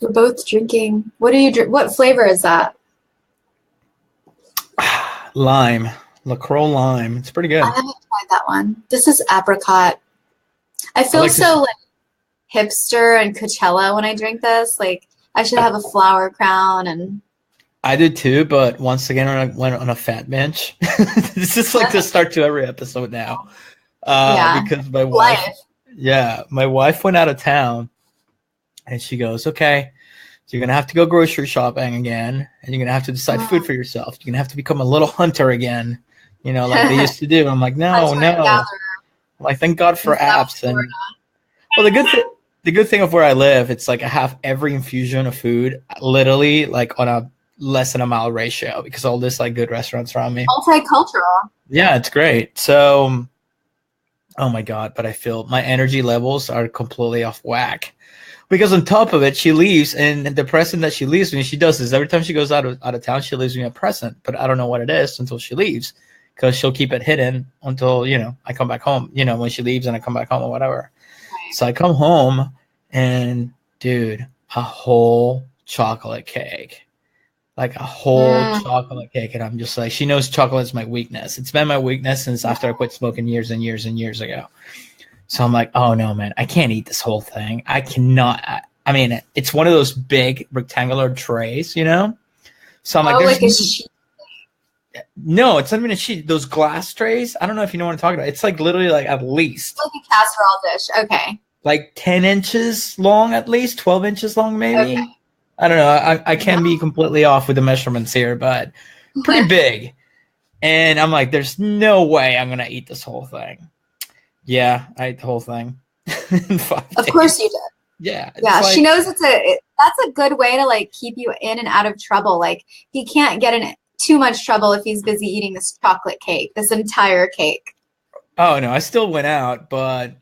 We're both drinking. What do you drink? What flavor is that? Lime. LaCroix lime. It's pretty I good. haven't tried that one. This is apricot. I I feel like this. so like hipster and Coachella when I drink this. Like I should have a flower crown and I did too, but once again, I went on a fat bench. This is like the start to every episode now. yeah, Because my wife, life. yeah, my wife went out of town and she goes, okay, so you're going to have to go grocery shopping again and you're going to have to decide food for yourself. You're going to have to become a little hunter again, like they used to do. I'm like, no, Hunter and no. gatherer I'm like, thank God for in South apps. Florida. And well, the good thing of where I live, it's like I have every infusion of food literally like on a less than a mile ratio because all this like good restaurants around me. Multicultural. Yeah, it's great. So, oh my God, but I feel my energy levels are completely off whack. Because on top of it, she leaves, and the present that she leaves me, she does this every time she goes out of town. She leaves me a present, but I don't know what it is until she leaves, because she'll keep it hidden until I come back home. When she leaves and I come back home or whatever. Right. So I come home, and dude, a whole chocolate cake, like a whole chocolate cake, and I'm just like, she knows chocolate is my weakness. It's been my weakness since after I quit smoking years and years and years ago. So I'm like, oh no, man, I can't eat this whole thing. I cannot. I mean, it's one of those big rectangular trays, So I'm like, like a sheet. no, it's not even a sheet. Those glass trays. I don't know if you know what I'm talking about. It's like literally like at least Like a casserole dish. Okay. like 10 inches long, at least 12 inches long, maybe. Okay. I don't know. I can be completely off with the measurements here, but pretty big. And I'm like, there's no way I'm gonna eat this whole thing. Yeah, I ate the whole thing. In 5 Of days. course you did. Yeah. Yeah, like, she knows that's a good way to like keep you in and out of trouble. Like he can't get in too much trouble if he's busy eating this chocolate cake, this entire cake. Oh no, I still went out, but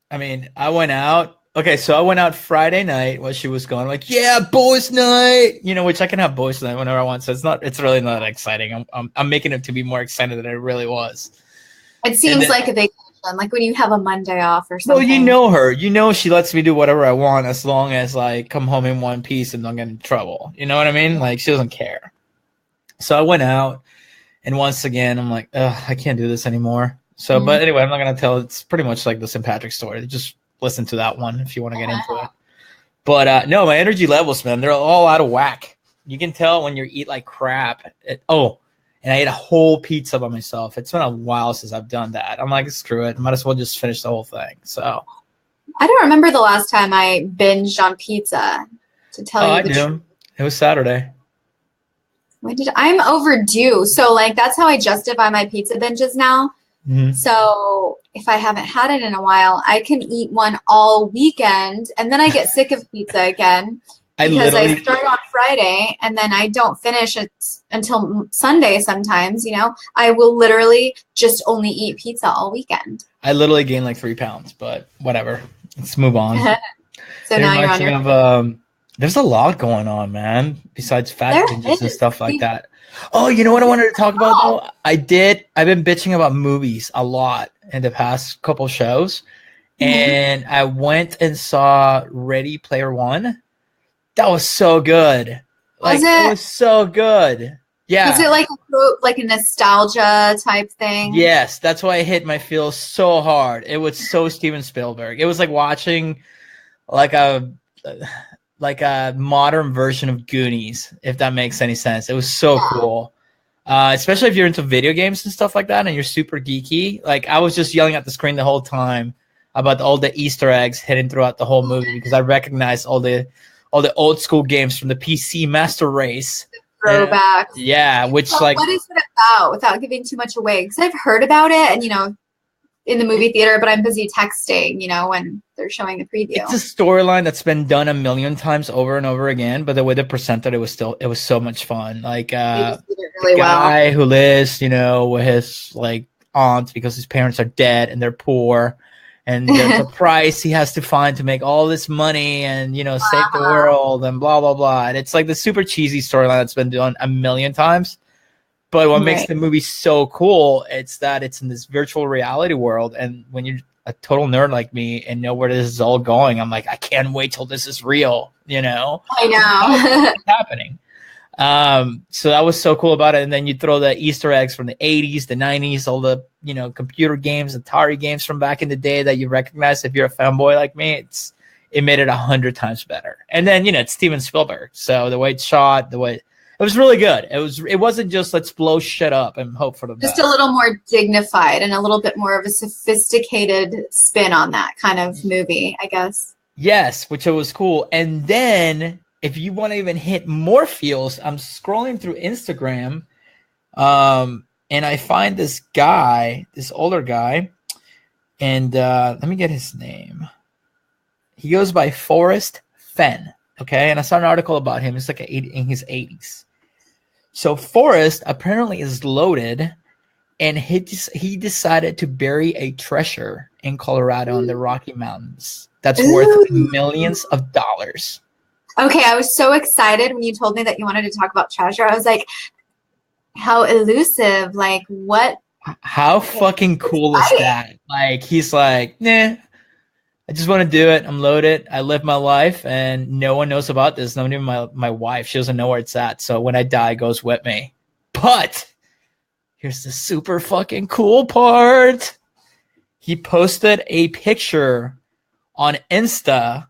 I mean, I went out. Okay, so I went out Friday night while she was gone. Like, yeah, boys' night. Which I can have boys' night whenever I want. So it's really not exciting. I'm making it to be more excited than it really was. It seems like a vacation, like when you have a Monday off or something. Well, you know her. She lets me do whatever I want as long as like come home in one piece and don't get in trouble. You know what I mean? Like she doesn't care. So I went out, and once again, I'm like, ugh, I can't do this anymore. So, but anyway, I'm not gonna tell. It's pretty much like the St. Patrick's story. Just listen to that one if you want to get into it. But no, my energy levels, man, they're all out of whack. You can tell when you eat like crap. And I ate a whole pizza by myself. It's been a while since I've done that. I'm like, screw it. Might as well just finish the whole thing. So I don't remember the last time I binged on pizza, to tell you the truth. It was Saturday. I'm overdue. So like that's how I justify my pizza binges now. Mm-hmm. So if I haven't had it in a while, I can eat one all weekend and then I get sick of pizza again. Because I start on Friday and then I don't finish it until Sunday sometimes, I will literally just only eat pizza all weekend. I literally gained like 3 pounds, but whatever. Let's move on. So now you're on your... there's a lot going on, man, besides fat binges and stuff like that. Oh, you know what I wanted to talk about, though? I've been bitching about movies a lot in the past couple shows. And I went and saw Ready Player One. That was so good. Like, it was so good. Yeah. Is it like a nostalgia type thing? Yes, that's why it hit my feels so hard. It was so Steven Spielberg. It was like watching like a modern version of Goonies, if that makes any sense. It was so cool. Especially if you're into video games and stuff like that and you're super geeky. Like I was just yelling at the screen the whole time about all the Easter eggs hidden throughout the whole movie because I recognized all the old school games from the PC Master Race. Throwbacks. Yeah, which what is it about without giving too much away? Because I've heard about it and, in the movie theater, but I'm busy texting, when they're showing the preview. It's a storyline that's been done a million times over and over again, but the way they presented it was so much fun. Like they just did it really guy who lives, with his like aunt because his parents are dead and they're poor. And there's a price he has to find to make all this money and, save the world and blah, blah, blah. And it's like the super cheesy storyline that's been done a million times. But what makes the movie so cool, it's that it's in this virtual reality world. And when you're a total nerd like me and know where this is all going, I'm like, I can't wait till this is real, you know? I know. It's happening. So that was so cool about it. And then you throw the Easter eggs from the 80s, the 90s, all the, you know, computer games, Atari games from back in the day that you recognize if you're a fanboy like me. It made it 100 times better. And then, you know, it's Steven Spielberg. So the way it's shot, it was really good. It wasn't just let's blow shit up and hope for the best. Just a little more dignified and a little bit more of a sophisticated spin on that kind of movie, I guess. Yes, which it was cool. And then if you want to even hit more feels, I'm scrolling through Instagram, and I find this guy, this older guy, and let me get his name. He goes by Forrest Fenn, okay? And I saw an article about him. It's like in his 80s. So Forrest apparently is loaded, and he decided to bury a treasure in Colorado in the Rocky Mountains that's worth millions of dollars. Okay, I was so excited when you told me that you wanted to talk about treasure. I was like, how elusive, like what? How fucking cool is that? Like, he's like, nah, I just want to do it. I'm loaded. I live my life, and no one knows about this. Not even my wife. She doesn't know where it's at. So when I die, it goes with me. But here's the super fucking cool part. He posted a picture on Insta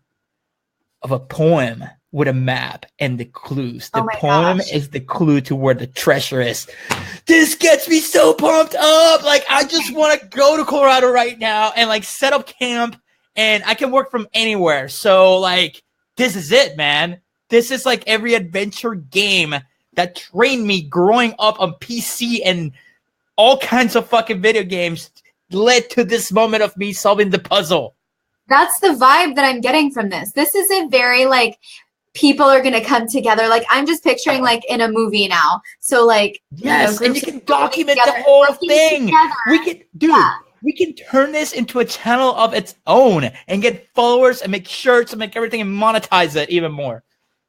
of a poem with a map and the clues. The poem is the clue to where the treasure is. This gets me so pumped up. Like, I just want to go to Colorado right now and like set up camp, and I can work from anywhere. So like, this is it, man. This is like every adventure game that trained me growing up on PC and all kinds of fucking video games led to this moment of me solving the puzzle. That's the vibe that I'm getting from this. This is a very like people are going to come together. Like I'm just picturing like in a movie now. So like, yes, and you can document the whole thing. We can turn this into a channel of its own and get followers and make shirts and make everything and monetize it even more.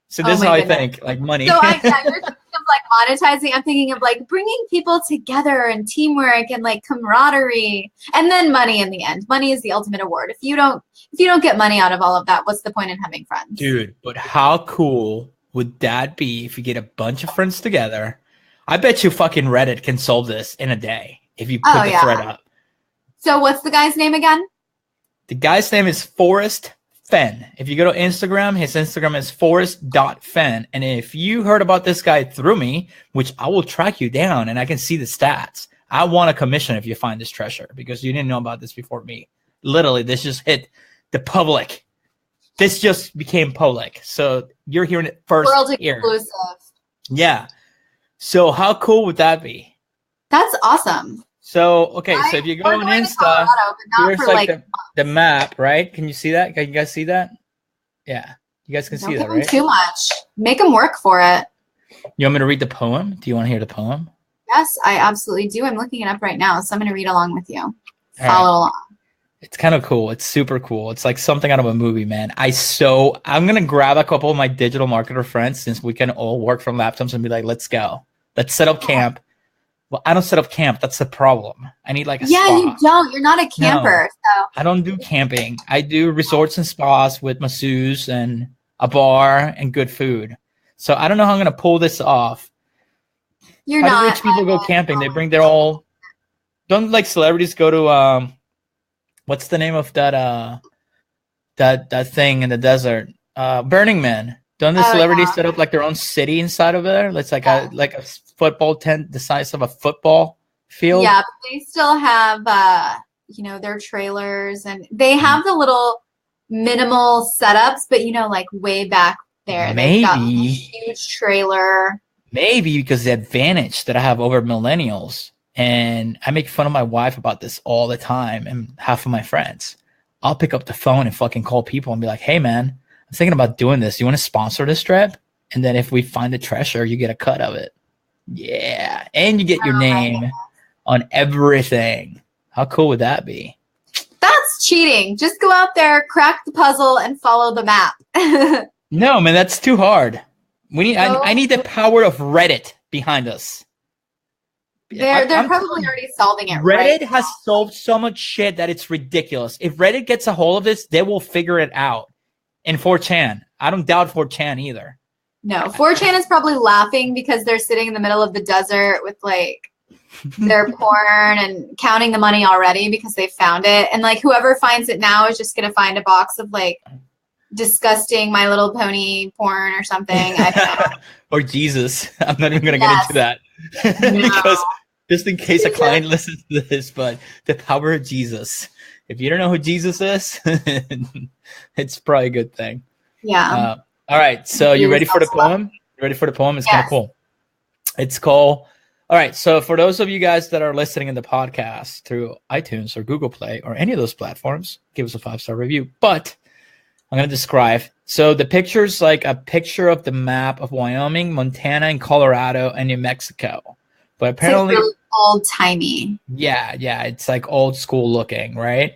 So this is how I think, like money. So you're thinking of like monetizing. I'm thinking of like bringing people together and teamwork and like camaraderie, and then money in the end. Money is the ultimate award. If you don't get money out of all of that, what's the point in having friends? Dude, but how cool would that be if you get a bunch of friends together? I bet you fucking Reddit can solve this in a day if you put the thread up. So what's the guy's name again? The guy's name is Forrest Fenn. If you go to Instagram, his Instagram is forrest.fenn. And if you heard about this guy through me, which I will track you down and I can see the stats, I want a commission if you find this treasure because you didn't know about this before me. Literally, this just hit the public. This just became public. So you're hearing it first. World exclusive. Yeah. So how cool would that be? That's awesome. So, okay, so if you go on Insta, here's like the map, right? Can you see that? Can you guys see that? Yeah, you guys can see that, right? Too much. Make them work for it. You want me to read the poem? Do you want to hear the poem? Yes, I absolutely do. I'm looking it up right now, so I'm going to read along with you. Follow along. It's kind of cool. It's super cool. It's like something out of a movie, man. I'm going to grab a couple of my digital marketer friends since we can all work from laptops and be like, let's go. Let's set up camp. Well, I don't set up camp. That's the problem. I need like a spa. You don't. You're not a camper. No, so I don't do camping. I do resorts and spas with masseuse and a bar and good food. So I don't know how I'm going to pull this off. How do rich people go camping? They bring their all. Don't like celebrities go to what's the name of that that thing in the desert? Burning Man. Don't the celebrities set up like their own city inside of there? It's like a football tent the size of a football field. Yeah, but they still have their trailers, and they have the little minimal setups, but like way back there. Maybe they've got a huge trailer. Maybe because the advantage that I have over millennials, and I make fun of my wife about this all the time, and half of my friends. I'll pick up the phone and fucking call people and be like, hey man, I'm thinking about doing this. You want to sponsor this trip? And then if we find the treasure, you get a cut of it. Yeah. And you get your name on everything. How cool would that be? That's cheating. Just go out there, crack the puzzle, and follow the map. No, man, that's too hard. I need the power of Reddit behind us. They're probably already solving it. Reddit has solved so much shit that it's ridiculous. If Reddit gets a hold of this, they will figure it out. And 4chan, I don't doubt 4chan either. No, 4chan is probably laughing because they're sitting in the middle of the desert with like their porn and counting the money already because they found it. And like whoever finds it now is just gonna find a box of like disgusting My Little Pony porn or something. Or Jesus. I'm not even gonna get into that. Because just in case a client listens to this, but the power of Jesus. If you don't know who Jesus is, it's probably a good thing. Yeah. All right. So you ready for the poem? You ready for the poem? It's kind of cool. It's called. All right. So for those of you guys that are listening in the podcast through iTunes or Google Play or any of those platforms, give us a 5-star review. But I'm going to describe. So the picture's like a picture of the map of Wyoming, Montana, and Colorado, and New Mexico. But apparently, it's like really old-timey. Yeah. It's like old school looking, right?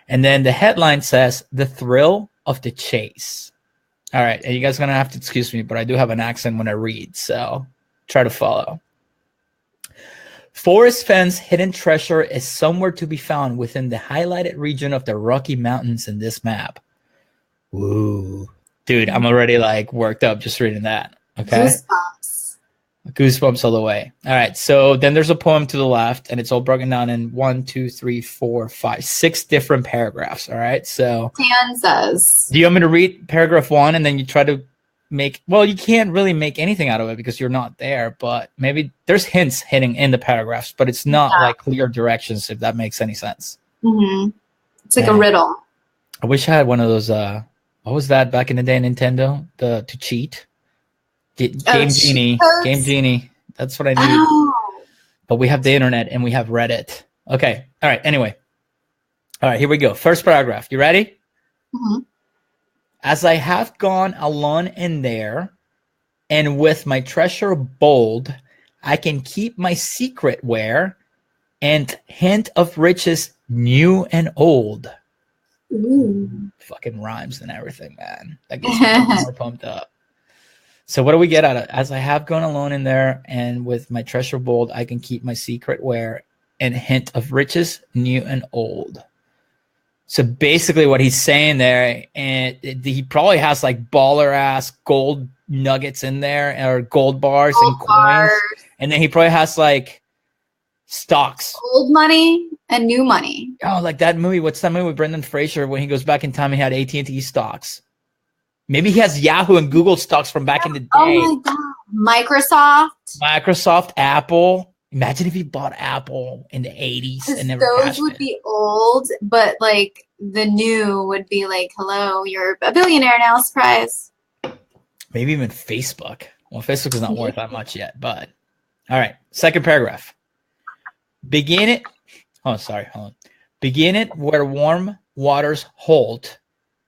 And then the headline says, "The thrill of the chase." All right. And you guys are going to have to excuse me, but I do have an accent when I read. So try to follow. Forest Fen's hidden treasure is somewhere to be found within the highlighted region of the Rocky Mountains in this map. Woo. Dude, I'm already like worked up just reading that. Okay. Goosebumps all the way. All right. So then there's a poem to the left, and it's all broken down in 1, 2, 3, 4, 5, 6 different paragraphs. All right. So Dan says, do you want me to read paragraph 1 and then you try to make, well, you can't really make anything out of it because you're not there, but maybe there's hints hitting in the paragraphs, but it's not like clear directions, if that makes any sense. Mm-hmm. It's like a riddle. I wish I had one of those, what was that back in the day, Nintendo? To cheat? Game Genie. That's what I need. Oh. But we have the internet and we have Reddit. Okay. All right. Anyway. All right. Here we go. First paragraph. You ready? Mm-hmm. As I have gone alone in there, and with my treasure bold, I can keep my secret where, and hint of riches new and old. Ooh. Fucking rhymes and everything, man. That gets me more pumped up. So what do we get out of it? As I have gone alone in there, and with my treasure bold, I can keep my secret where, and hint of riches new and old. So basically what he's saying there, and he probably has like baller ass gold nuggets in there, or gold bars and coins. And then he probably has like stocks. Old money and new money. Oh, like that movie. What's that movie with Brendan Fraser when he goes back in time, he had AT&T stocks? Maybe he has Yahoo and Google stocks from back in the day. Oh my God. Microsoft, Apple. Imagine if he bought Apple in the 80s and never those would be old, but like the new would be like, hello, you're a billionaire now, surprise. Maybe even Facebook. Well, Facebook is not worth that much yet, but all right. Second paragraph. Begin it. Oh, sorry. Hold on. Begin it where warm waters hold,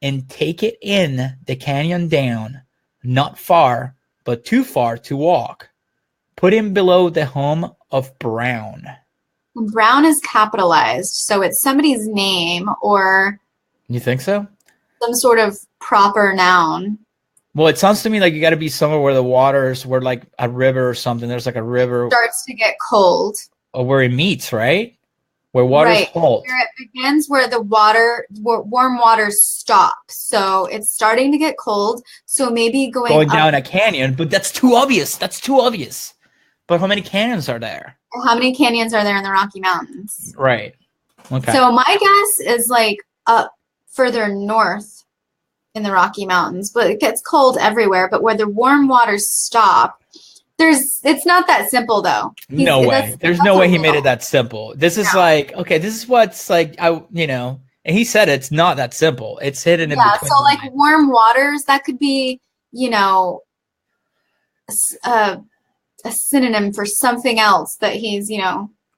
and take it in the canyon down, not far, but too far to walk. Put him below the home of Brown. Brown is capitalized, so it's somebody's name or... You think so? Some sort of proper noun. Well, it sounds to me like you got to be somewhere where the waters, where like a river or something. There's like a river. Starts to get cold. Or where it meets, right? Where water's cold. Where it begins, where the warm waters stop. So it's starting to get cold. So maybe going down a canyon, but that's too obvious. But how many canyons are there? How many canyons are there in the Rocky Mountains? Right. Okay. So my guess is like up further north in the Rocky Mountains, but it gets cold everywhere. But where the warm waters stop, it's not that simple though. No way. There's no way he made it that simple. This is like, okay, this is what's like, and he said it's not that simple. It's hidden in between. Yeah, so like warm waters, that could be, a synonym for something else that he's,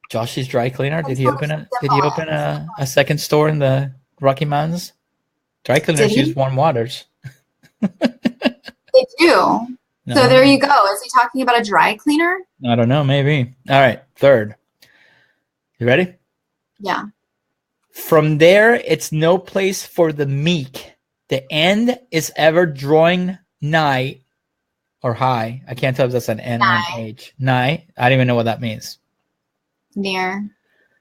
Josh's Dry Cleaner. Did he open a second store in the Rocky Mountains? Dry cleaners use warm waters. They do. No. So there you go. Is he talking about a dry cleaner? I don't know. Maybe. All right. Third. You ready? Yeah. From there, it's no place for the meek. The end is ever drawing nigh or high. I can't tell if that's an N or an H. Nigh. I don't even know what that means. Near.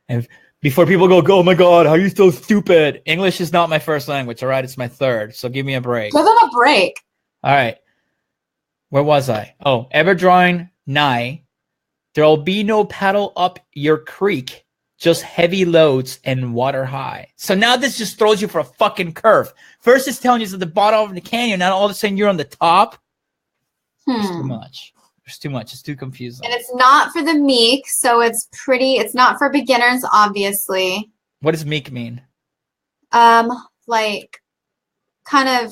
And before people go, oh my God, how are you so stupid? English is not my first language, all right? It's my third, so give me a break. Give them a break. All right. Where was I? Oh, ever drawing nigh. There'll be no paddle up your creek, just heavy loads and water high. So now this just throws you for a fucking curve. First it's telling you it's at the bottom of the canyon, now all of a sudden you're on the top. It's too much. There's too much. It's too confusing. And it's not for the meek, so it's not for beginners, obviously. What does meek mean? Like kind of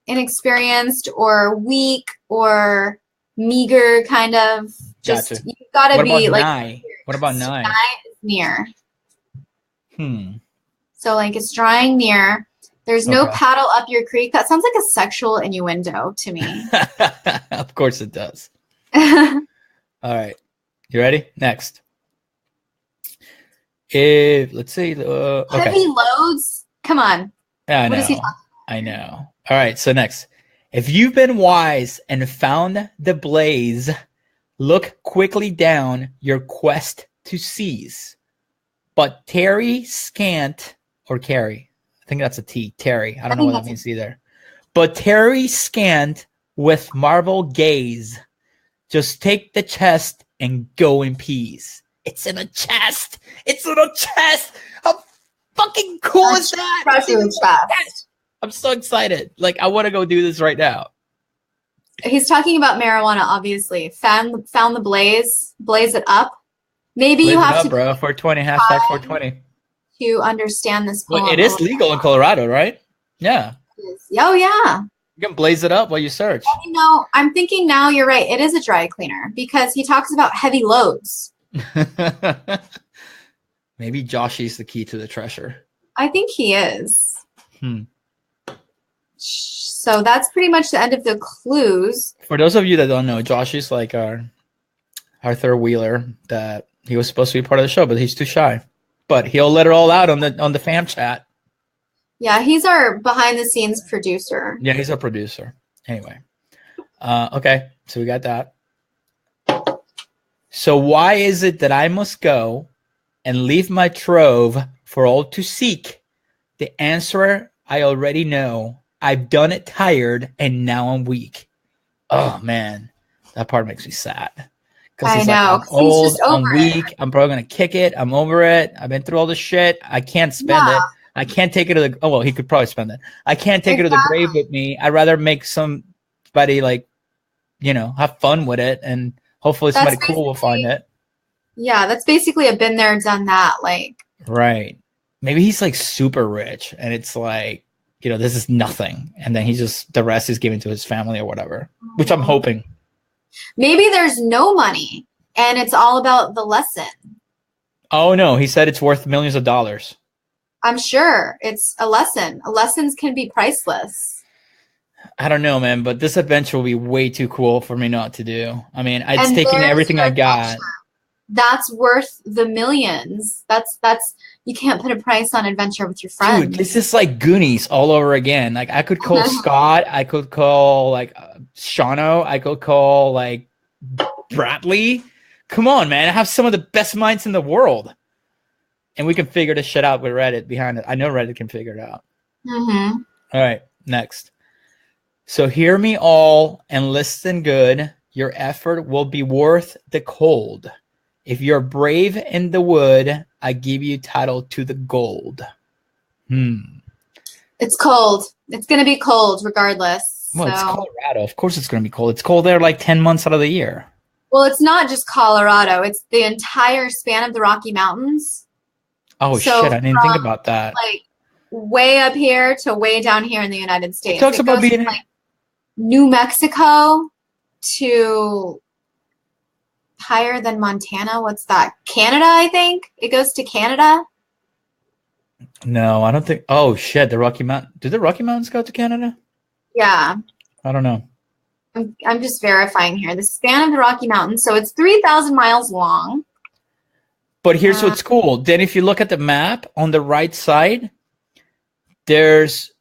inexperienced or weak or meager, kind of. Just Gotcha. You've got to be like. Nigh? What about nigh? Nigh is near. So like it's drawing near. There's no paddle up your creek. That sounds like a sexual innuendo to me. Of course it does. All right. You ready? Next. Let's see. Heavy loads? Come on. Yeah, what is he talking about? I know. All right. So next. If you've been wise and found the blaze, look quickly down your quest to seize. But tarry scant, or carry. I think that's a T. Tarry. I don't know what that means either. But tarry scant with marvel gaze. Just take the chest and go in peace. It's in a chest. It's in a chest. How fucking cool is that? I'm so excited. Like, I want to go do this right now. He's talking about marijuana, obviously. Found the blaze. Blaze it up. Maybe you have to, bro. 420, hashtag 420. To understand this poem. Well, it is legal in Colorado, right? Yeah. Oh, yeah. You can blaze it up while you search. And, you know, I'm thinking now you're right. It is a dry cleaner because he talks about heavy loads. Maybe Joshy's the key to the treasure. I think he is. So that's pretty much the end of the clues. For those of you that don't know, Joshy's like our third wheeler that he was supposed to be part of the show, but he's too shy. But he'll let it all out on the fam chat. Yeah, he's our behind the scenes producer. Yeah, he's our producer. Anyway. Okay, so we got that. So why is it that I must go and leave my trove for all to seek? The answer I already know. I've done it tired and now I'm weak. Oh man, that part makes me sad. I know. Like, I'm old, I'm weak. I'm probably going to kick it. I'm over it. I've been through all this shit. I can't spend it. I can't take it to the, oh, well, he could probably spend it. I can't take it to the grave with me. I'd rather make somebody like, you know, have fun with it. And hopefully somebody cool will find it. Yeah. That's basically a been there, done that. Like, right. Maybe he's like super rich and it's like, you know, this is nothing. And then the rest is given to his family or whatever, which I'm hoping. Maybe there's no money and it's all about the lesson. Oh, no. He said it's worth millions of dollars. I'm sure it's a lesson. Lessons can be priceless. I don't know, man, but this adventure will be way too cool for me not to do. I mean, it's taking everything I got. That's worth the millions. That's you can't put a price on adventure with your friends. Dude, this is like Goonies all over again. Like I could call Scott, I could call like Shauno, I could call like Bradley. Come on, man. I have some of the best minds in the world. And we can figure this shit out with Reddit behind it. I know Reddit can figure it out. Mm-hmm. All right, next. So hear me all and listen good. Your effort will be worth the cold. If you're brave in the wood, I give you title to the gold. It's cold. It's going to be cold regardless. Well, it's Colorado. Of course it's going to be cold. It's cold there like 10 months out of the year. Well, it's not just Colorado. It's the entire span of the Rocky Mountains. Oh, so shit. I didn't think about that. Like way up here to way down here in the United States. It talks about being from, like New Mexico to higher than Montana. What's that? Canada, I think. It goes to Canada. No, I don't think. Oh, shit. The Rocky Mountain. Do the Rocky Mountains go to Canada? Yeah. I don't know. I'm just verifying here. The span of the Rocky Mountains. So it's 3,000 miles long. But here's what's cool. Then if you look at the map on the right side, there's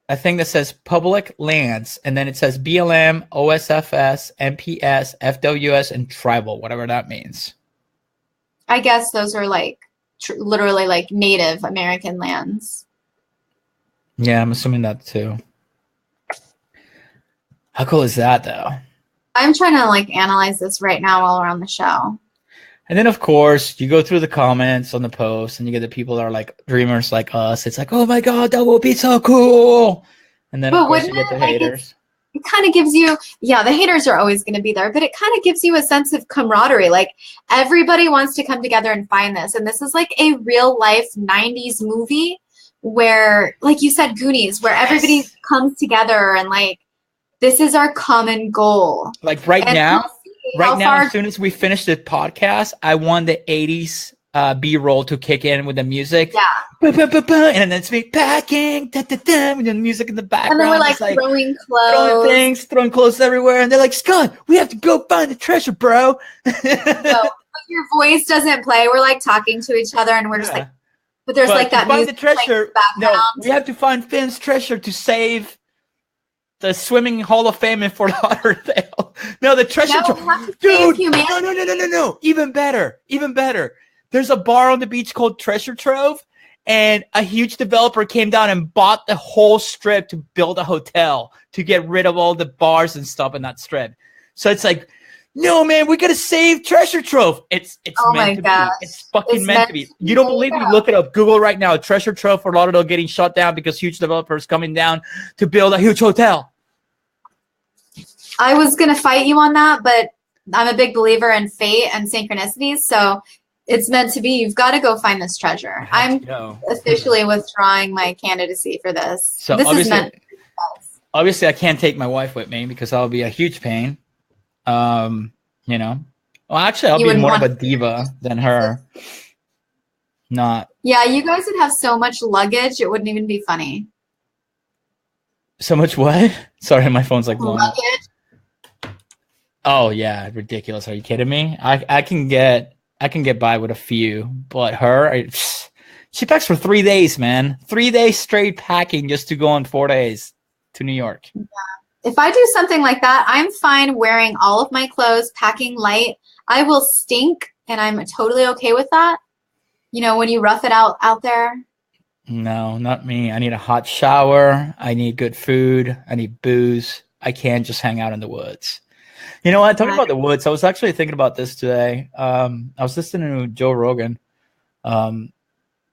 a thing that says public lands, and then it says BLM, OSFS, MPS, FWS, and tribal, whatever that means. I guess those are like literally like Native American lands. Yeah, I'm assuming that too. How cool is that, though? I'm trying to like analyze this right now while we're on the show. And then, of course, you go through the comments on the post, and you get the people that are like dreamers like us. It's like, oh my god, that will be so cool. And then, of course, you get the haters. It kind of gives you, yeah, the haters are always going to be there, but it kind of gives you a sense of camaraderie. Like everybody wants to come together and find this. And this is like a real life 90s movie where, like you said, Goonies, where everybody comes together and like, this is our common goal. Like right now, as soon as we finish the podcast, I want the 80s B-roll to kick in with the music. Yeah. And then it's me packing, with the music in the background. And then we're like throwing clothes. Throwing clothes everywhere. And they're like, Scott, we have to go find the treasure, bro. No, but your voice doesn't play. We're like talking to each other and we're just like, but there's like that music. Find the treasure. No, we have to find Finn's treasure to save the swimming Hall of Fame in Fort Lauderdale. No, the treasure trove. Dude, no. Even better. There's a bar on the beach called Treasure Trove, and a huge developer came down and bought the whole strip to build a hotel to get rid of all the bars and stuff in that strip. So it's like, no, man, we got to save Treasure Trove. It's meant to be. It's fucking meant to be. You don't believe me? Look it up. Google right now. Treasure Trove Fort Lauderdale getting shut down because huge developers coming down to build a huge hotel. I was going to fight you on that, but I'm a big believer in fate and synchronicities. So it's meant to be. You've got to go find this treasure. I'm officially withdrawing my candidacy for this. So this is meant. Obviously, I can't take my wife with me because that'll be a huge pain. You know. Well, actually, I'll be more of a diva than her. Not. Yeah, you guys would have so much luggage, it wouldn't even be funny. So much what? Sorry, my phone's like blowing up. Luggage. Oh yeah, ridiculous. Are you kidding me? I can get by with a few, but her, she packs for 3 days, man. 3 days straight packing just to go on 4 days to New York. Yeah. If I do something like that, I'm fine wearing all of my clothes, packing light. I will stink, and I'm totally okay with that. You know, when you rough it out there. No, not me. I need a hot shower. I need good food. I need booze. I can't just hang out in the woods. You know what? Talking about the woods, I was actually thinking about this today. I was listening to Joe Rogan, and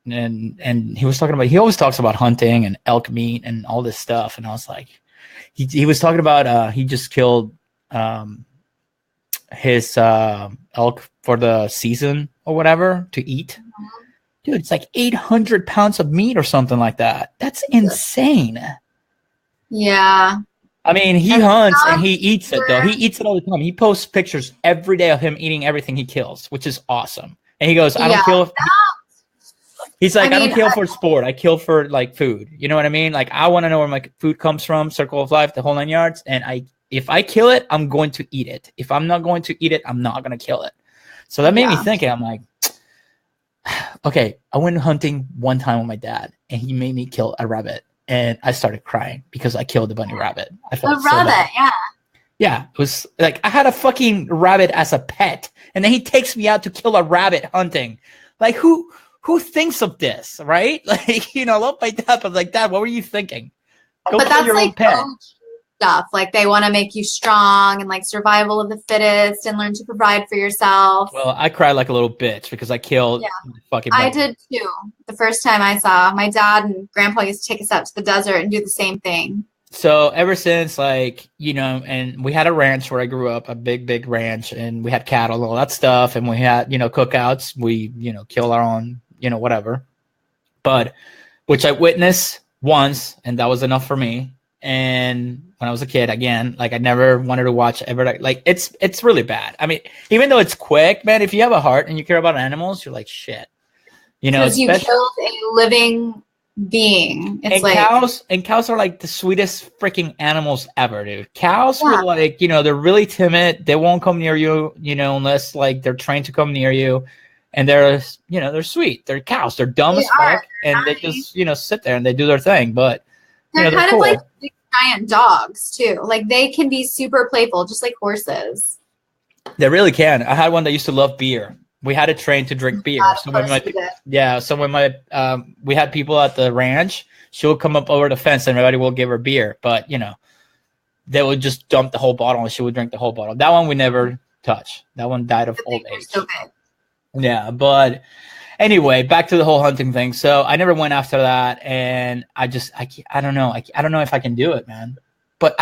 he was talking about. He always talks about hunting and elk meat and all this stuff. And I was like, he was talking about he just killed his elk for the season or whatever to eat. Dude, it's like 800 pounds of meat or something like that. That's insane. Yeah. I mean, he hunts and he eats it, though. He eats it all the time. He posts pictures every day of him eating everything he kills, which is awesome. And he goes, I don't kill. He's like, I don't kill for sport. I kill for, like, food. You know what I mean? Like, I want to know where my food comes from, circle of life, the whole 9 yards. And if I kill it, I'm going to eat it. If I'm not going to eat it, I'm not going to kill it. So that made me think. I'm like, okay, I went hunting one time with my dad, and he made me kill a rabbit. And I started crying because I killed a bunny rabbit. I felt so bad. Yeah, it was like I had a fucking rabbit as a pet, and then he takes me out to kill a rabbit hunting. Like, who thinks of this, right? Like, you know, I love my dad, but like, Dad, what were you thinking? Go kill your own pet. Stuff like they want to make you strong and like survival of the fittest and learn to provide for yourself. Well, I cried like a little bitch because I killed fucking bunny. I did too. The first time I saw my dad and grandpa used to take us out to the desert and do the same thing. So ever since, like, you know, and we had a ranch where I grew up, a big ranch, and we had cattle and all that stuff, and we had, you know, cookouts. We, you know, kill our own, you know, whatever. But which I witnessed once, and that was enough for me. And when I was a kid, again, like I never wanted to watch ever. Like it's really bad. I mean, even though it's quick, man, if you have a heart and you care about animals, you're like, shit. You know, because you killed a living being. It's cows are like the sweetest freaking animals ever, dude. Cows are like, you know, they're really timid. They won't come near you, you know, unless like they're trained to come near you. And they're, you know, they're sweet. They're cows. They're dumb as fuck, and they just, you know, sit there and they do their thing. But they're kind of like big, giant dogs too. Like they can be super playful, just like horses. They really can. I had one that used to love beer. we had to train to drink beer. Yeah, So when we had people at the ranch, she would come up over the fence and everybody will give her beer. But they would just dump the whole bottle and she would drink the whole bottle. That one we never touched. That one died of old age. So yeah, but anyway, back to the whole hunting thing. So I never went after that, and I don't know. I don't know if I can do it, man. But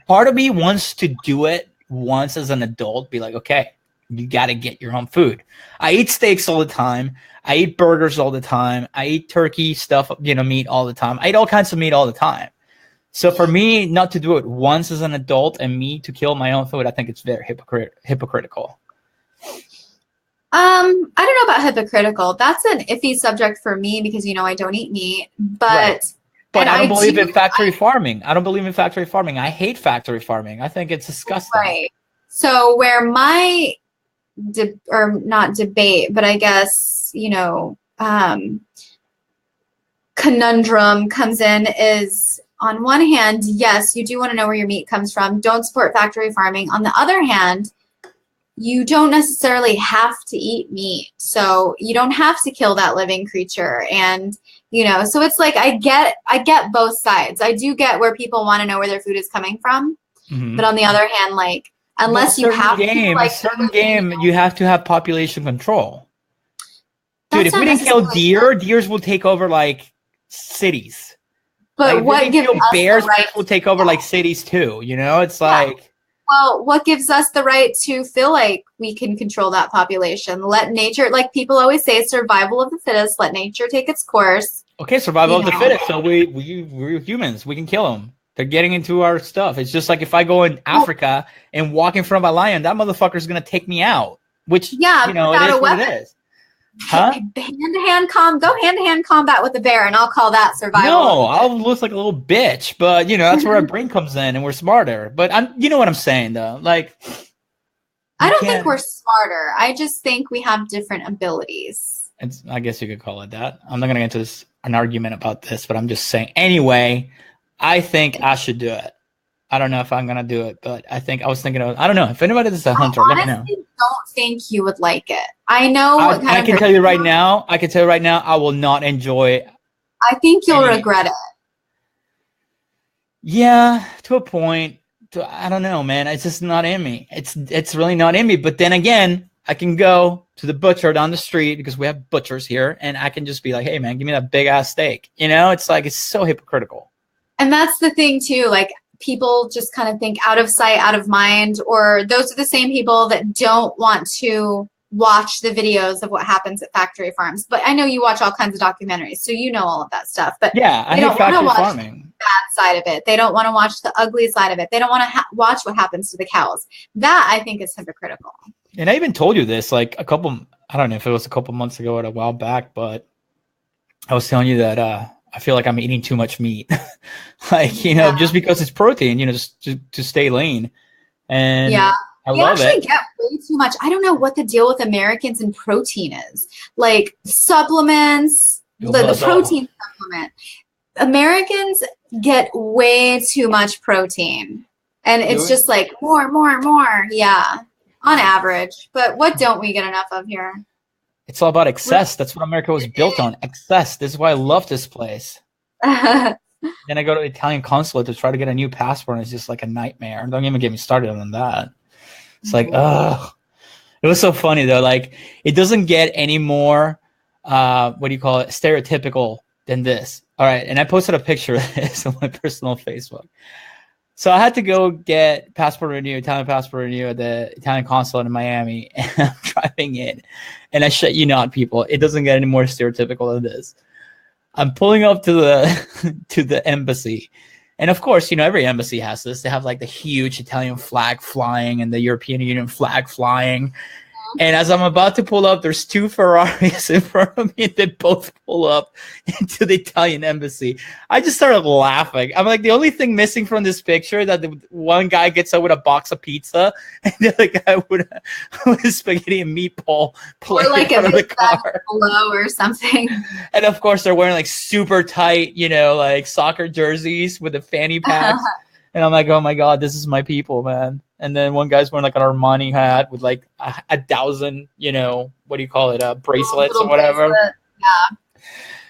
part of me wants to do it once as an adult. Be like, okay, you got to get your own food. I eat steaks all the time. I eat burgers all the time. I eat turkey stuff, meat all the time. I eat all kinds of meat all the time. So for me not to do it once as an adult and me to kill my own food, I think it's very hypocritical. I don't know about hypocritical. That's an iffy subject for me because I don't eat meat, but right. But I don't believe in factory farming. I don't believe in factory farming. I hate factory farming. I think it's disgusting. Right. So where my not debate, but I guess conundrum comes in is, on one hand, yes, you do want to know where your meat comes from. Don't support factory farming. On the other hand, you don't necessarily have to eat meat. So you don't have to kill that living creature. And, so it's like, I get both sides. I do get where people want to know where their food is coming from. Mm-hmm. But on the other hand, like, unless you have a certain game, you have to have population control. Dude, if we didn't kill deer, deers will take over like cities. But what gives us bears will take over like cities too, It's like, well, what gives us the right to feel like we can control that population? Let nature, like people always say, survival of the fittest, let nature take its course. Okay, survival of the fittest. So we're humans. We can kill them. They're getting into our stuff. It's just like if I go in Africa and walk in front of a lion, that motherfucker's going to take me out. Which, it is what it is. Huh? Hand-to-hand combat with a bear, and I'll call that survival. No, I'll look like a little bitch, but that's where our brain comes in, and we're smarter. But you know what I'm saying, though. Like, I don't think we're smarter. I just think we have different abilities. I guess you could call it that. I'm not gonna get into an argument about this, but I'm just saying. Anyway, I think I should do it. I don't know if I'm gonna do it, but I was thinking of. I don't know if anybody is a hunter. Let me know. Don't think you would like it. I know. I can tell you right now. I will not enjoy. I think you'll regret it. Yeah, to a point. I don't know, man. It's just not in me. It's really not in me. But then again, I can go to the butcher down the street because we have butchers here, and I can just be like, "Hey, man, give me that big ass steak." It's like it's so hypocritical. And that's the thing too. Like, people just kind of think out of sight, out of mind, or those are the same people that don't want to watch the videos of what happens at factory farms. But I know you watch all kinds of documentaries, so you know all of that stuff. But yeah, I hate factory farming. The bad side of it. They don't want to watch the ugly side of it. They don't want to watch what happens to the cows. That I think is hypocritical. And I even told you this like I don't know if it was a couple months ago or a while back, but I was telling you that I feel like I'm eating too much meat, just because it's protein, just to stay lean. And yeah, I love it. You actually get way too much. I don't know what the deal with Americans and protein is. Like supplements, the protein supplement. Americans get way too much protein. And it's just like more. Yeah, on average. But what don't we get enough of here? It's all about excess. That's what America was built on. Excess. This is why I love this place. Then I go to the Italian consulate to try to get a new passport, and it's just like a nightmare. Don't even get me started on that. It's like, ugh. It was so funny, though. Like, it doesn't get any more, stereotypical than this. All right. And I posted a picture of this on my personal Facebook. So I had to go get Italian passport renew at the Italian consulate in Miami. And I'm driving in, and I shut you not, people. It doesn't get any more stereotypical than this. I'm pulling up to the embassy, and of course, every embassy has this. They have like the huge Italian flag flying and the European Union flag flying. And as I'm about to pull up, there's two Ferraris in front of me that both pull up into the Italian embassy. I just started laughing. I'm like, the only thing missing from this picture that the one guy gets up with a box of pizza and the other guy with a spaghetti and meatball plate or like in front of the car. Below or something. And of course, they're wearing like super tight, like soccer jerseys with the fanny packs. And I'm like, oh my God, this is my people, man. and then one guy's wearing like an Armani hat with like a 1,000, what do you call it, bracelets or whatever. Bracelet. Yeah.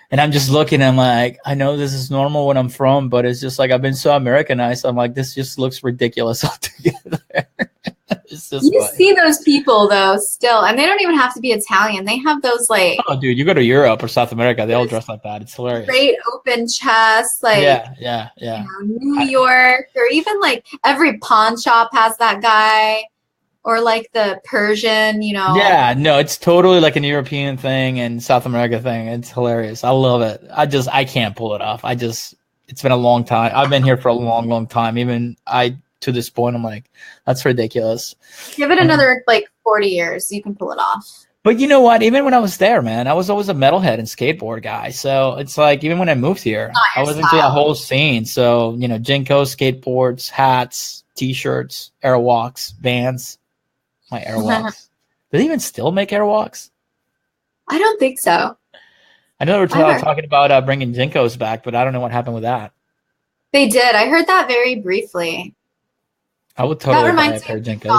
And I'm just looking, I'm like, I know this is normal when I'm from, but it's just like I've been so Americanized. I'm like, this just looks ridiculous altogether. It's just you see those people though still, and they don't even have to be Italian. They have those like, oh dude, you go to Europe or South America, they all dress like that. It's hilarious. Great open chest, like yeah. New York, or even like every pawn shop has that guy, or like the Persian, Yeah, no, it's totally like an European thing and South America thing. It's hilarious. I love it. I can't pull it off. It's been a long time. I've been here for a long, long time. Even to this point, I'm like, that's ridiculous. Give it another like 40 years, you can pull it off. But you know what? Even when I was there, man, I was always a metalhead and skateboard guy. So it's like, even when I moved here, I was into that whole scene. So, Jinko, skateboards, hats, T-shirts, Airwalks, Vans. My Airwalks. Do they even still make Airwalks? I don't think so. I know they were talking about bringing Jinkos back, but I don't know what happened with that. They did. I heard that very briefly. I would totally buy a pair of Jinkos.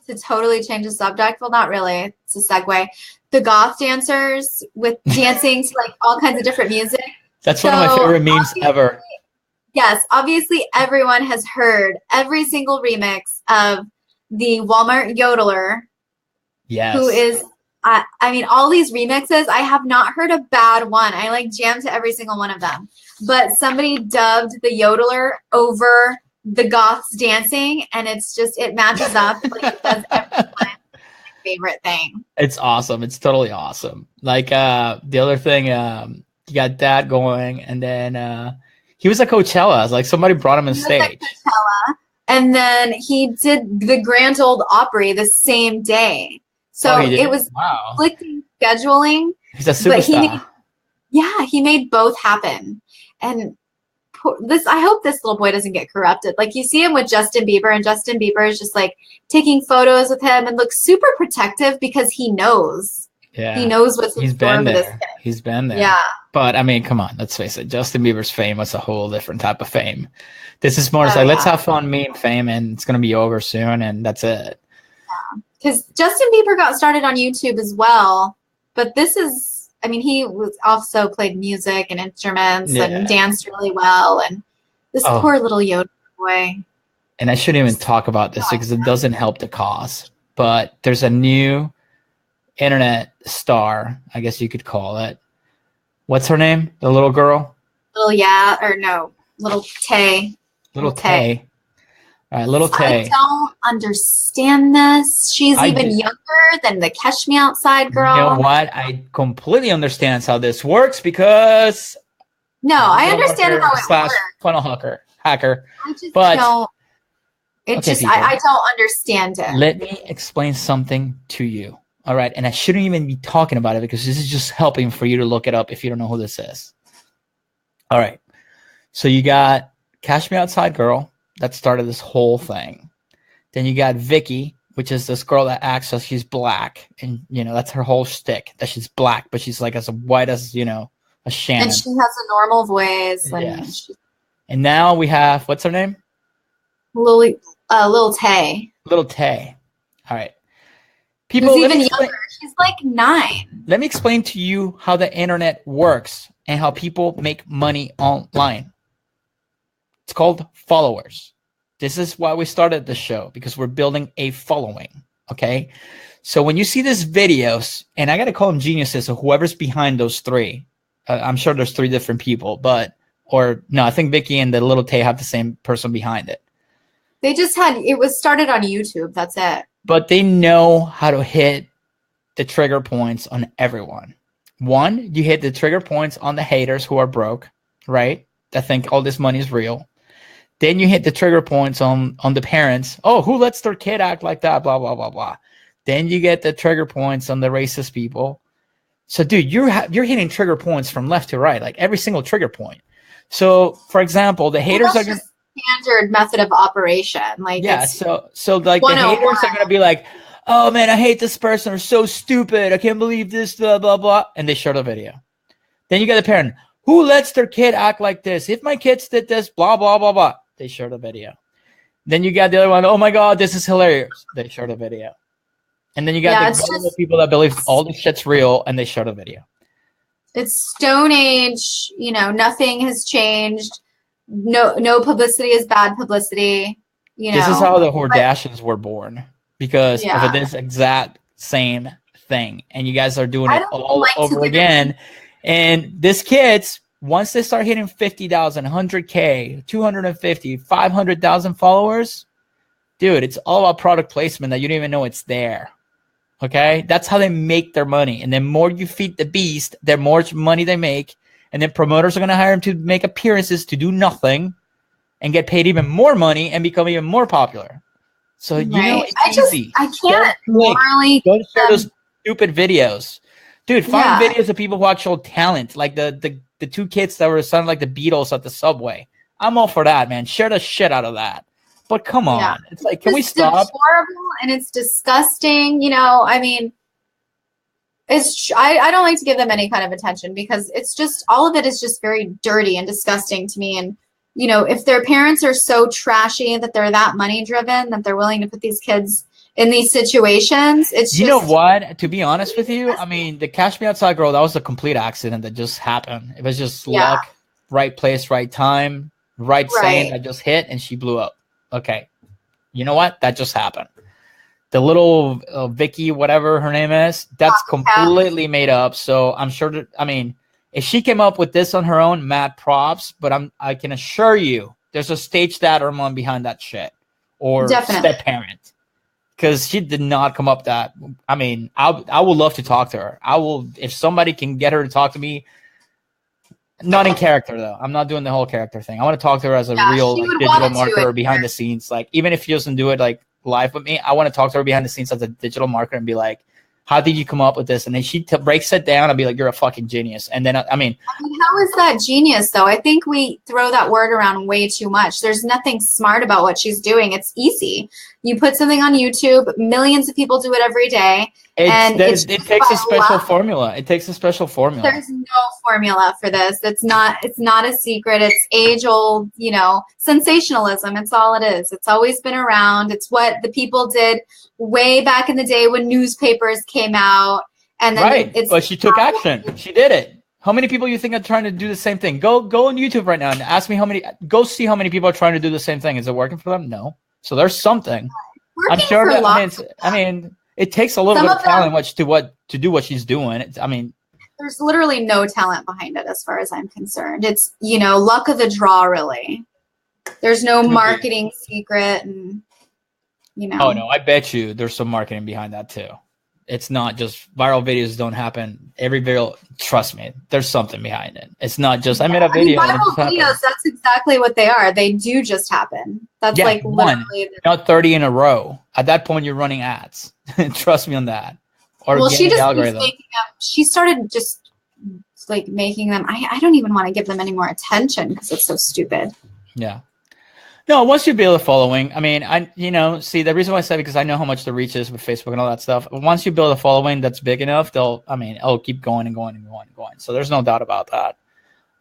To totally change the subject. Well, not really. It's a segue. The goth dancers with dancing to like all kinds of different music. That's one of my favorite memes ever. Yes, obviously everyone has heard every single remix of the Walmart yodeler. Yes. Who is, I mean, all these remixes, I have not heard a bad one. I like jam to every single one of them. But somebody dubbed the yodeler over the goths dancing, and it matches up. Like it does every time. Favorite thing. It's awesome. It's totally awesome. Like the other thing, you got that going, and then he was at Coachella. It's like somebody brought him on stage. Coachella, and then he did the Grand Ole Opry the same day. So it was conflicting scheduling. He's a superstar. He made both happen. And I hope this little boy doesn't get corrupted. Like you see him with Justin Bieber, and Justin Bieber is just like taking photos with him and looks super protective because he knows. Yeah. He knows what's He's been there. He's been there. Yeah. But I mean, come on, let's face it. Justin Bieber's fame was a whole different type of fame. This is more like, let's have fun, me and fame, and it's going to be over soon, and that's it. Yeah. Because Justin Bieber got started on YouTube as well. But this is, I mean, he was also played music and instruments and danced really well. And this poor little Yoda boy. And I shouldn't even talk about this because it doesn't help the cause. But there's a new internet star, I guess you could call it. What's her name? The little girl? Little Tay. Little Tay. All right, Little Tay. I don't understand this. She's even younger than the Catch Me Outside girl. You know what? I completely understand how this works because... No, I understand how it works. Funnel hacker. I just don't... I don't understand it. Let me explain something to you. All right? And I shouldn't even be talking about it because this is just helping for you to look it up if you don't know who this is. All right. So you got Catch Me Outside girl. That started this whole thing. Then you got Vicky, which is this girl that acts as she's black. And, that's her whole shtick, that she's black, but she's like as white as, a Shannon. And she has a normal voice. And now we have, what's her name? Little Tay. Little Tay. All right. People even younger. She's like 9. Let me explain to you how the internet works and how people make money online. It's called followers. This is why we started the show, because we're building a following, okay? So when you see these videos, and I got to call them geniuses, or whoever's behind those three. I'm sure there's 3 different people, I think Vicky and the Little Tay have the same person behind it. It was started on YouTube, that's it. But they know how to hit the trigger points on everyone. One, you hit the trigger points on the haters who are broke, right? That think all this money is real. Then you hit the trigger points on the parents. Oh, who lets their kid act like that? Blah, blah, blah, blah. Then you get the trigger points on the racist people. So, dude, you're hitting trigger points from left to right, like every single trigger point. So, for example, the haters are going to... standard method of operation. Like so like the haters are going to be like, oh, man, I hate this person. They're so stupid. I can't believe this, blah, blah, blah. And they share the video. Then you get the parent. Who lets their kid act like this? If my kids did this, blah, blah, blah, blah. They share the video. Then you got the other one, oh my God, this is hilarious. They showed a video. And then you got the people that believe all this shit's real and they showed a video. It's Stone Age, you know, nothing has changed. No publicity is bad publicity. You know. This is how the Kardashians were born, because of this exact same thing. And you guys are doing it all over again. And this kids, once they start hitting 50,000, 100K, 250, 500,000 followers, dude, it's all about product placement that you don't even know it's there. Okay? That's how they make their money. And the more you feed the beast, the more money they make. And then promoters are going to hire them to make appearances to do nothing and get paid even more money and become even more popular. So, you know, it's easy. I can't morally. Don't share those stupid videos. Dude, find videos of people who actual talent, like the two kids that were sounding like the Beatles at the subway. I'm all for that, man. Share the shit out of that. But come on. It's like, can we stop? It's horrible and it's disgusting. You know, I mean, I don't like to give them any kind of attention because it's just, all of it is just very dirty and disgusting to me. And, you know, if their parents are so trashy that they're that money driven, that they're willing to put these kids in these situations, it's you know what? To be honest with you, I mean, the Cash Me Outside girl, that was a complete accident that just happened. It was just luck, right place, right time, right saying that just hit, and she blew up. Okay, you know what? That just happened. The little Vicky, whatever her name is, that's completely made up. So I'm sure that, I mean, if she came up with this on her own, mad props. But I can assure you, there's a stage dad or mom behind that shit, or step parent. Because she did not come up that. I mean, I would love to talk to her. I will, if somebody can get her to talk to me. Not in character though. I'm not doing the whole character thing. I want to talk to her as a real like, digital marketer behind the scenes. Like, even if she doesn't do it like live with me, I want to talk to her behind the scenes as a digital marketer and be like, how did you come up with this? And then she breaks it down and be like, you're a fucking genius. And then, I mean, how is that genius though? I think we throw that word around way too much. There's nothing smart about what she's doing. It's easy. You put something on YouTube, millions of people do it every day. It takes a special formula. It takes a special formula. There's no formula for this. It's not a secret. It's age old, you know, sensationalism. It's all it is. It's always been around. It's what the people did way back in the day when newspapers came out. And then but she took action. She did it. How many people you think are trying to do the same thing? Go on YouTube right now and ask me go see how many people are trying to do the same thing. Is it working for them? No. So there's something. I'm sure I mean, it takes a little bit of talent to do what she's doing. There's literally no talent behind it as far as I'm concerned. It's, you know, luck of the draw, really. There's no marketing secret and, you know. Oh, no, I bet you there's some marketing behind that too. It's not just viral videos don't happen. Every video, trust me, there's something behind it. It's not just, I made a video. Viral videos, that's exactly what they are. They do just happen. That's like literally. Not 30 in a row. At that point, you're running ads. Trust me on that. Or she just keeps making them. She started just like making them. I don't even want to give them any more attention because it's so stupid. Yeah. No, once you build a following, I mean, see, the reason why I said because I know how much the reach is with Facebook and all that stuff. Once you build a following that's big enough, it'll keep going and going and going and going. So there's no doubt about that.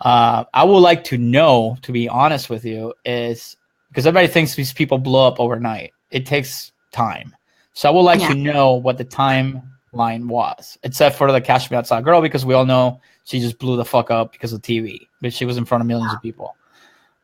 I would like to know, to be honest with you, is because everybody thinks these people blow up overnight. It takes time. So I would like to know what the timeline was, except for the Cash Me Outside girl, because we all know she just blew the fuck up because of TV, but she was in front of millions of people.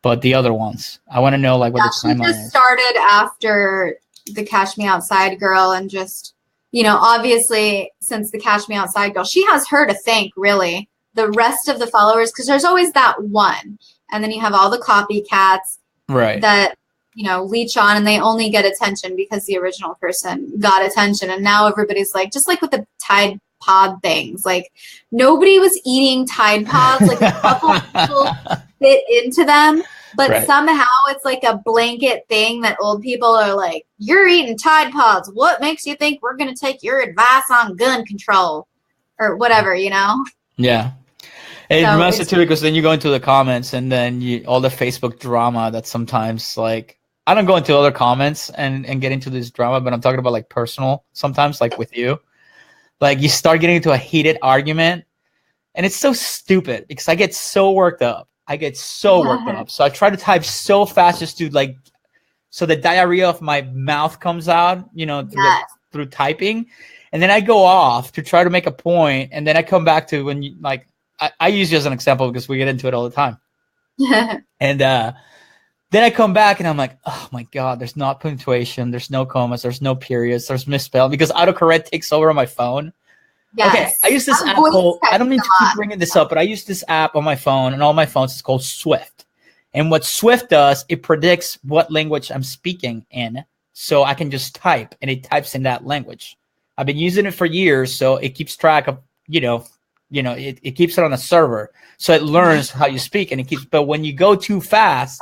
But the other ones, I want to know like what the timeline is. She just started after the Cash Me Outside girl, and just, you know, obviously since the Cash Me Outside girl, she has her to thank, really. The rest of the followers, because there's always that one, and then you have all the copycats that, you know, leech on, and they only get attention because the original person got attention. And now everybody's like, just like with the Tide Pod things, like nobody was eating Tide Pods, like a couple people fit into them, but somehow it's like a blanket thing that old people are like, you're eating Tide Pods, what makes you think we're going to take your advice on gun control or whatever, you know? Yeah. It reminds me too, because then you go into the comments and then all the Facebook drama that sometimes, like, I don't go into other comments and get into this drama, but I'm talking about like personal sometimes, like with you. Like you start getting into a heated argument and it's so stupid because I get so worked up. So I try to type so fast just to like so the diarrhea of my mouth comes out, you know, through typing, and then I go off to try to make a point, and then I come back to when you like I use you as an example because we get into it all the time, and then I come back and I'm like, oh my god, there's not punctuation, there's no commas, there's no periods, there's misspelled because autocorrect takes over on my phone. Yes. Okay, I use this app called, I don't mean to keep bringing this up, but I use this app on my phone and all my phones. It's called Swift. And what Swift does, it predicts what language I'm speaking in. So I can just type and it types in that language. I've been using it for years. So it keeps track of, it keeps it on a server. So it learns how you speak and it keeps, but when you go too fast,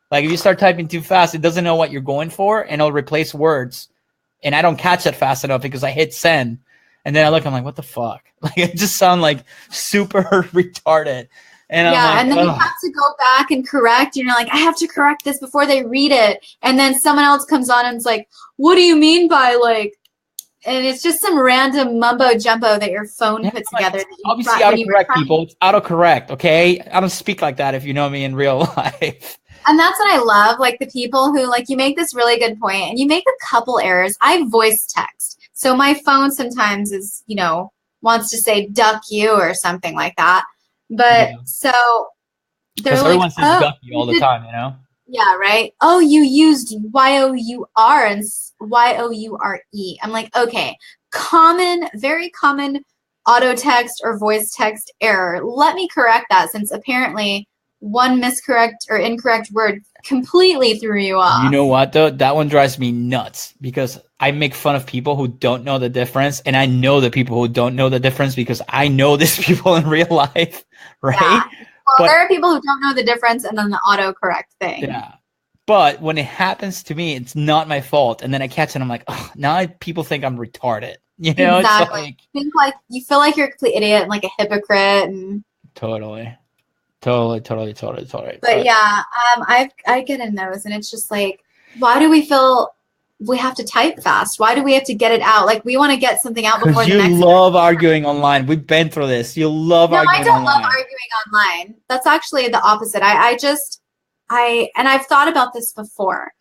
like if you start typing too fast, it doesn't know what you're going for and it'll replace words. And I don't catch it fast enough because I hit send. And then I look, I'm like, what the fuck? Like, it just sound like super retarded. And I'm like, and then you have to go back and correct. You're like, I have to correct this before they read it. And then someone else comes on and it's like, what do you mean by like, and it's just some random mumbo jumbo that your phone put together. That obviously autocorrect people. It's autocorrect, okay? I don't speak like that if you know me in real life. And that's what I love. Like the people who like, you make this really good point and you make a couple errors. I voice text. So my phone sometimes is, wants to say duck you or something like that. But so they're like, everyone says duck you all the time, Yeah, right. Oh, you used Y-O-U-R and Y-O-U-R-E. I'm like, okay, very common auto text or voice text error. Let me correct that since apparently one miscorrect or incorrect word completely threw you off. You know what though? That one drives me nuts because I make fun of people who don't know the difference, and I know the people who don't know the difference because I know these people in real life, right? Yeah. Well, there are people who don't know the difference and then the autocorrect thing. Yeah. But when it happens to me, it's not my fault. And then I catch it and I'm like, oh, now people think I'm retarded. Exactly. You feel like you're a complete idiot and like a hypocrite and Totally. But yeah, I get in those and it's just like, why do we feel we have to type fast? Why do we have to get it out? Like we want to get something out before the next. You love arguing online. We've been through this. You love arguing online. No, I don't love arguing online. That's actually the opposite. And I've thought about this before.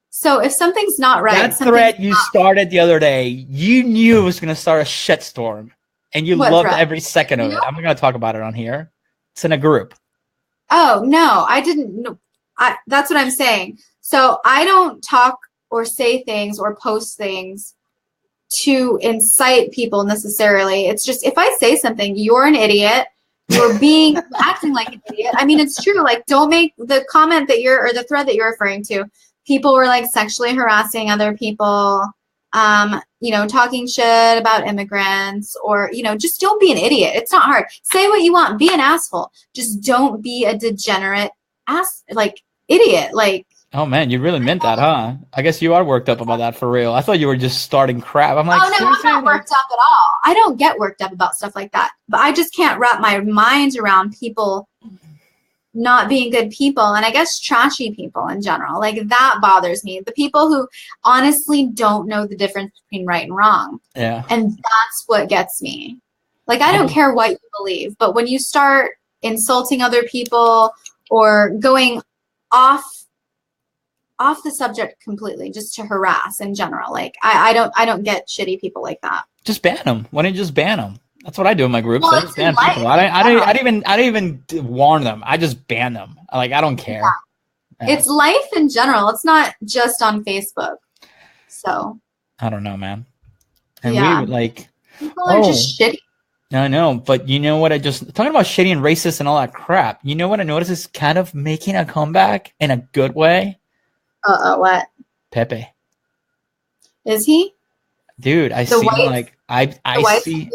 So if something's not right, that thread you started the other day, you knew it was going to start a shitstorm, and you loved every second of it. I'm not going to talk about it on here. It's in a group. Oh no, I didn't know. That's what I'm saying. So I don't talk or say things or post things to incite people necessarily. It's just if I say something, you're an idiot. You're acting like an idiot. I mean, it's true. Like, don't make the comment or the thread that you're referring to. People were like sexually harassing other people, talking shit about immigrants or, just don't be an idiot. It's not hard. Say what you want. Be an asshole. Just don't be a degenerate idiot. Like, oh man, you really meant that, huh? I guess you are worked up about that for real. I thought you were just starting crap. I'm like, oh no, I'm not worked up at all. I don't get worked up about stuff like that. But I just can't wrap my mind around people not being good people, and I guess trashy people in general. Like that bothers me. The people who honestly don't know the difference between right and wrong. Yeah. And that's what gets me. Like I don't care what you believe, but when you start insulting other people or going off the subject completely just to harass in general, like I don't get shitty people like that. Just ban them. Why don't you just ban them? That's what I do in my groups. Well, I just ban people. I don't even warn them. I just ban them. Like I don't care. Yeah. It's life in general. It's not just on Facebook. So I don't know, man. And we like people are just shitty. I know, but you know what? Talking about shitty and racist and all that crap. You know what I noticed is kind of making a comeback in a good way. What? Pepe. Is he? Dude, I see like I see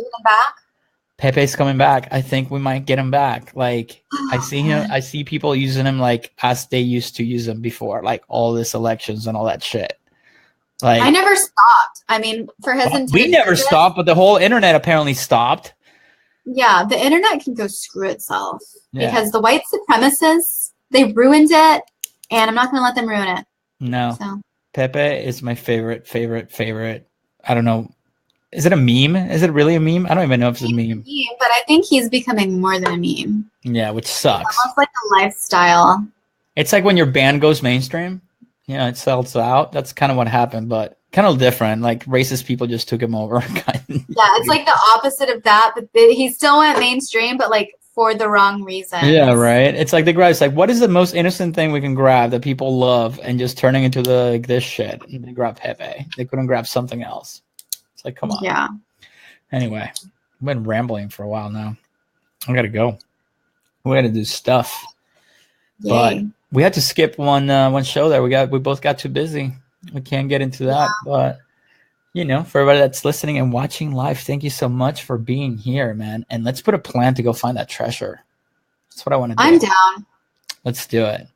Pepe's coming back. I think we might get him back. Like I see him. I see people using him like as they used to use him before, like all this elections and all that shit. Like I never stopped. I mean, for his we never stopped, but the whole internet apparently stopped. Yeah, the internet can go screw itself because the white supremacists, they ruined it, and I'm not going to let them ruin it. No. So. Pepe is my favorite. I don't know. Is it a meme? Is it really a meme? I don't even know if it's a meme. But I think he's becoming more than a meme. Yeah, which sucks. It's almost like a lifestyle. It's like when your band goes mainstream. it sells out. That's kind of what happened, but kind of different. Like racist people just took him over. Yeah, it's like the opposite of that, but he still went mainstream, but like for the wrong reasons. Yeah, right. It's like the grab's like, what is the most innocent thing we can grab that people love, and just turning into like this shit? And they grab Pepe. They couldn't grab something else. It's like, come on. Yeah. Anyway, I've been rambling for a while now. I gotta go. We gotta do stuff. Yay. But we had to skip one show there. We both got too busy. We can't get into that. Yeah. But for everybody that's listening and watching live, thank you so much for being here, man. And let's put a plan to go find that treasure. That's what I want to do. I'm down. Let's do it.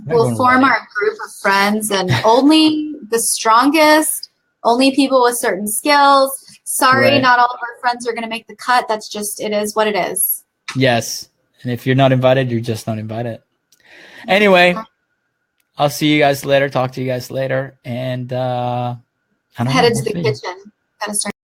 We'll form our group of friends, and only the strongest, only people with certain skills. Sorry, right. Not all of our friends are going to make the cut. That's just, it is what it is. Yes. And if you're not invited, you're just not invited. Anyway, I'll see you guys later. Talk to you guys later. And I'm headed to the kitchen. Gotta start.